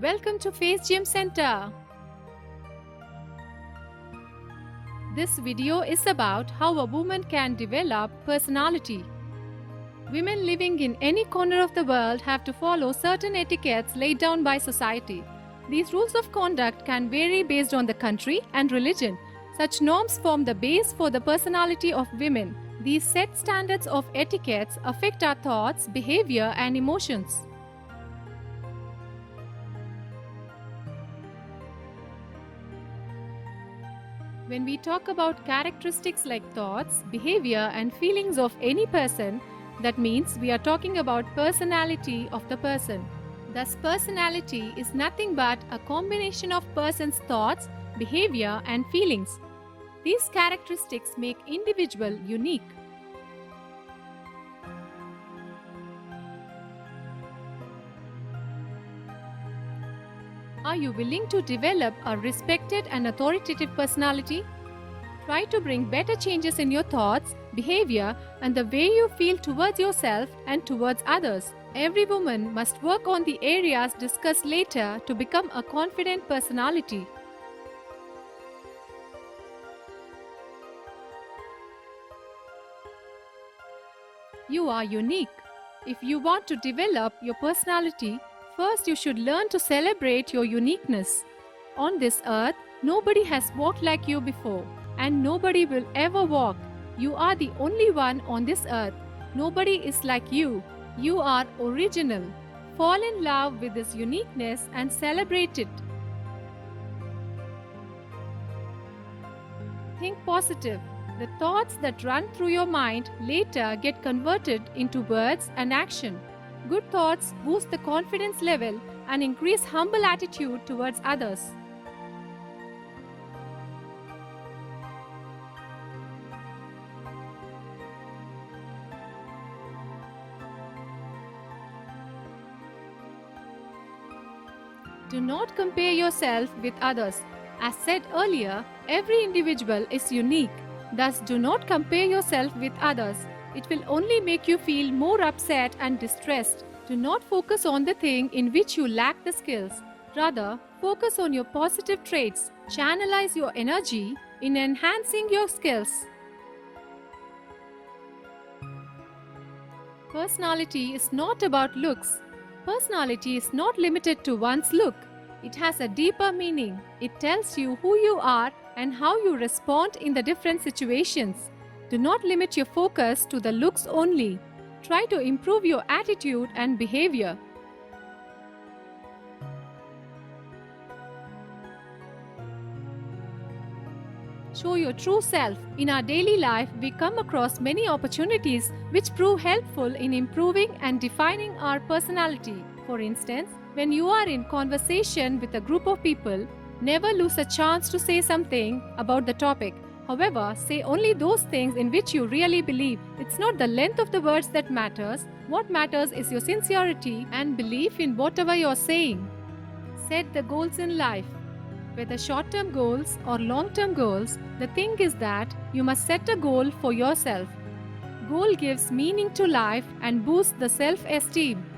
welcome to Face Gym Center. This video is about how a woman can develop personality. Women living in any corner of the world have to follow certain etiquettes laid down by society. These rules of conduct can vary based on the country and religion. Such norms form the base for the personality of women. These set standards of etiquettes affect our thoughts, behavior, and emotions. When we talk about characteristics like thoughts, behavior, and feelings of any person, that means we are talking about personality of the person. Thus, personality is nothing but a combination of person's thoughts, behavior, and feelings. These characteristics make individual unique. Are you willing to develop a respected and authoritative personality? Try to bring better changes in your thoughts, behavior, and the way you feel towards yourself and towards others. Every woman must work on the areas discussed later to become a confident personality. You are unique. If you want to develop your personality, first you should learn to celebrate your uniqueness. On this earth, nobody has walked like you before, and nobody will ever walk. You are the only one on this earth. Nobody is like you. You are original. Fall in love with this uniqueness and celebrate it. Think positive. The thoughts that run through your mind later get converted into words and action. Good thoughts boost the confidence level and increase humble attitude towards others. Do not compare yourself with others. As said earlier, every individual is unique. Thus, do not compare yourself with others. It will only make you feel more upset and distressed. Do not focus on the thing in which you lack the skills. Rather, focus on your positive traits. Channelize your energy in enhancing your skills. Personality is not about looks. Personality is not limited to one's look. It has a deeper meaning. It tells you who you are and how you respond in the different situations. Do not limit your focus to the looks only. Try to improve your attitude and behavior. Show your true self. In our daily life, we come across many opportunities which prove helpful in improving and defining our personality. For instance, when you are in conversation with a group of people, never lose a chance to say something about the topic. However, say only those things in which you really believe. It's not the length of the words that matters. What matters is your sincerity and belief in whatever you're saying. Set the goals in life. Whether short-term goals or long-term goals, the thing is that you must set a goal for yourself. Goal gives meaning to life and boosts the self-esteem.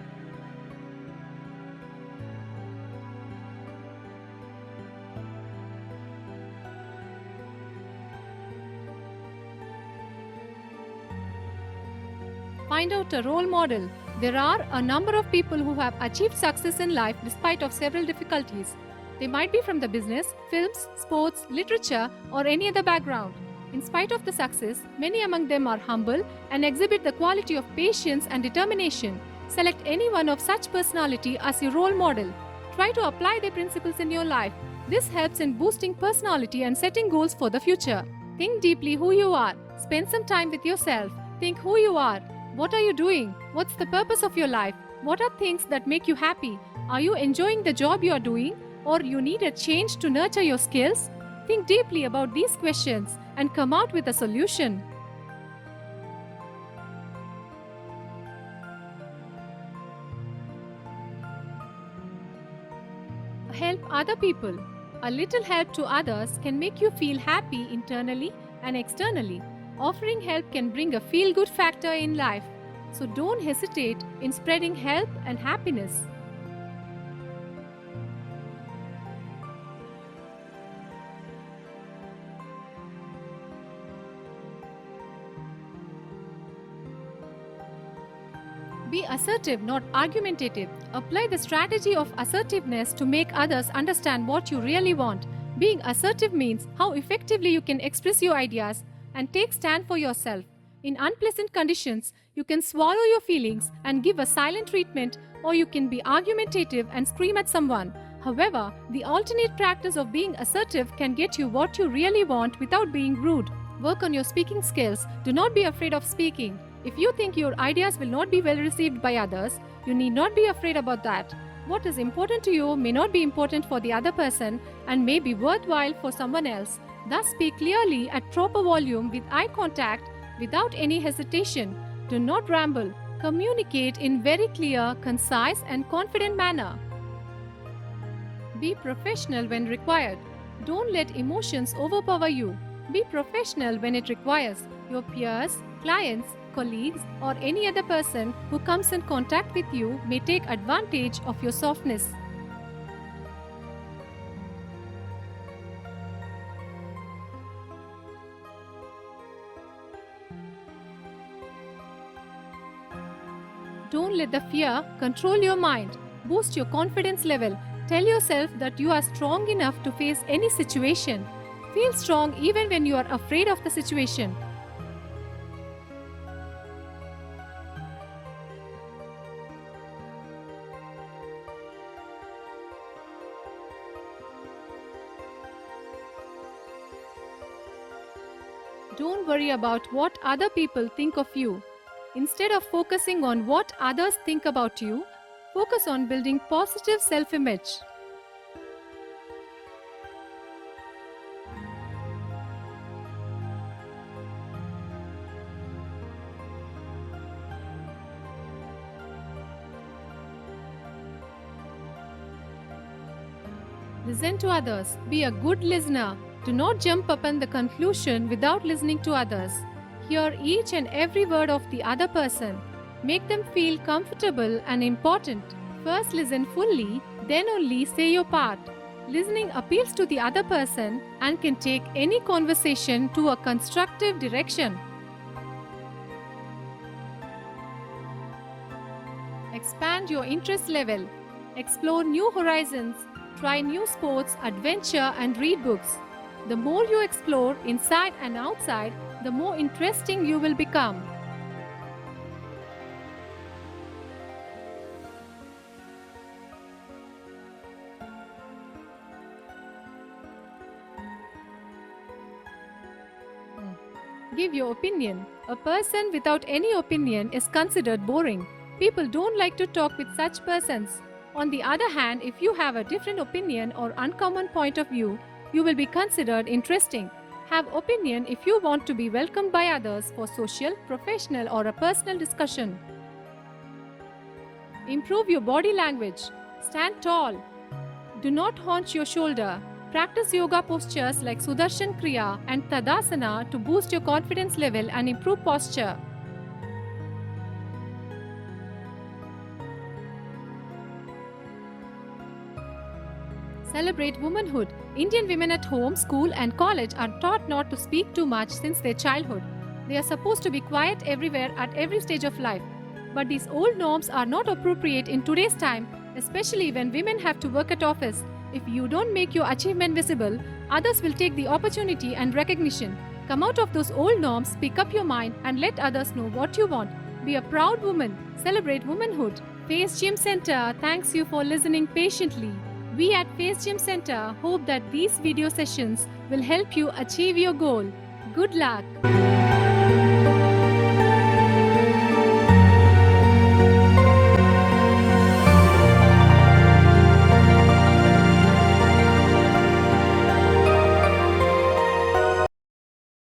Find out a role model. There are a number of people who have achieved success in life despite of several difficulties. They might be from the business, films, sports, literature, or any other background. In spite of the success, many among them are humble and exhibit the quality of patience and determination. Select anyone of such personality as your role model. Try to apply their principles in your life. This helps in boosting personality and setting goals for the future. Think deeply who you are. Spend some time with yourself. Think who you are. What are you doing? What's the purpose of your life? What are things that make you happy? Are you enjoying the job you are doing? Or you need a change to nurture your skills? Think deeply about these questions and come out with a solution. Help other people. A little help to others can make you feel happy internally and externally. Offering help can bring a feel-good factor in life. So don't hesitate in spreading help and happiness. Be assertive, not argumentative. Apply the strategy of assertiveness to make others understand what you really want. Being assertive means how effectively you can express your ideas and take stand for yourself. In unpleasant conditions, you can swallow your feelings and give a silent treatment, or you can be argumentative and scream at someone. However, the alternate practice of being assertive can get you what you really want without being rude. Work on your speaking skills. Do not be afraid of speaking. If you think your ideas will not be well received by others, you need not be afraid about that. What is important to you may not be important for the other person and may be worthwhile for someone else. Thus, speak clearly at proper volume with eye contact without any hesitation. Do not ramble. Communicate in very clear, concise, and confident manner. Be professional when required. Don't let emotions overpower you. Be professional when it requires. Your peers, clients, colleagues, or any other person who comes in contact with you may take advantage of your softness. Don't let the fear control your mind. Boost your confidence level. Tell yourself that you are strong enough to face any situation. Feel strong even when you are afraid of the situation. Don't worry about what other people think of you. Instead of focusing on what others think about you, focus on building positive self-image. Listen to others. Be a good listener. Do not jump upon the conclusion without listening to others. Hear each and every word of the other person. Make them feel comfortable and important. First listen fully, then only say your part. Listening appeals to the other person and can take any conversation to a constructive direction. Expand your interest level. Explore new horizons. Try new sports, adventure, and read books. The more you explore inside and outside, the more interesting you will become. Give your opinion. A person without any opinion is considered boring. People don't like to talk with such persons. On the other hand, if you have a different opinion or uncommon point of view, you will be considered interesting. Have opinion if you want to be welcomed by others for social, professional, or a personal discussion. Improve your body language. Stand tall. Do not hunch your shoulder. Practice yoga postures like Sudarshan Kriya and Tadasana to boost your confidence level and improve posture. Celebrate womanhood. Indian women at home, school, and college are taught not to speak too much since their childhood. They are supposed to be quiet everywhere at every stage of life. But these old norms are not appropriate in today's time, especially when women have to work at office. If you don't make your achievement visible, others will take the opportunity and recognition. Come out of those old norms, speak up your mind, and let others know what you want. Be a proud woman. Celebrate womanhood. Face Gym Center thanks you for listening patiently. We at Face Gym Center hope that these video sessions will help you achieve your goal. Good luck!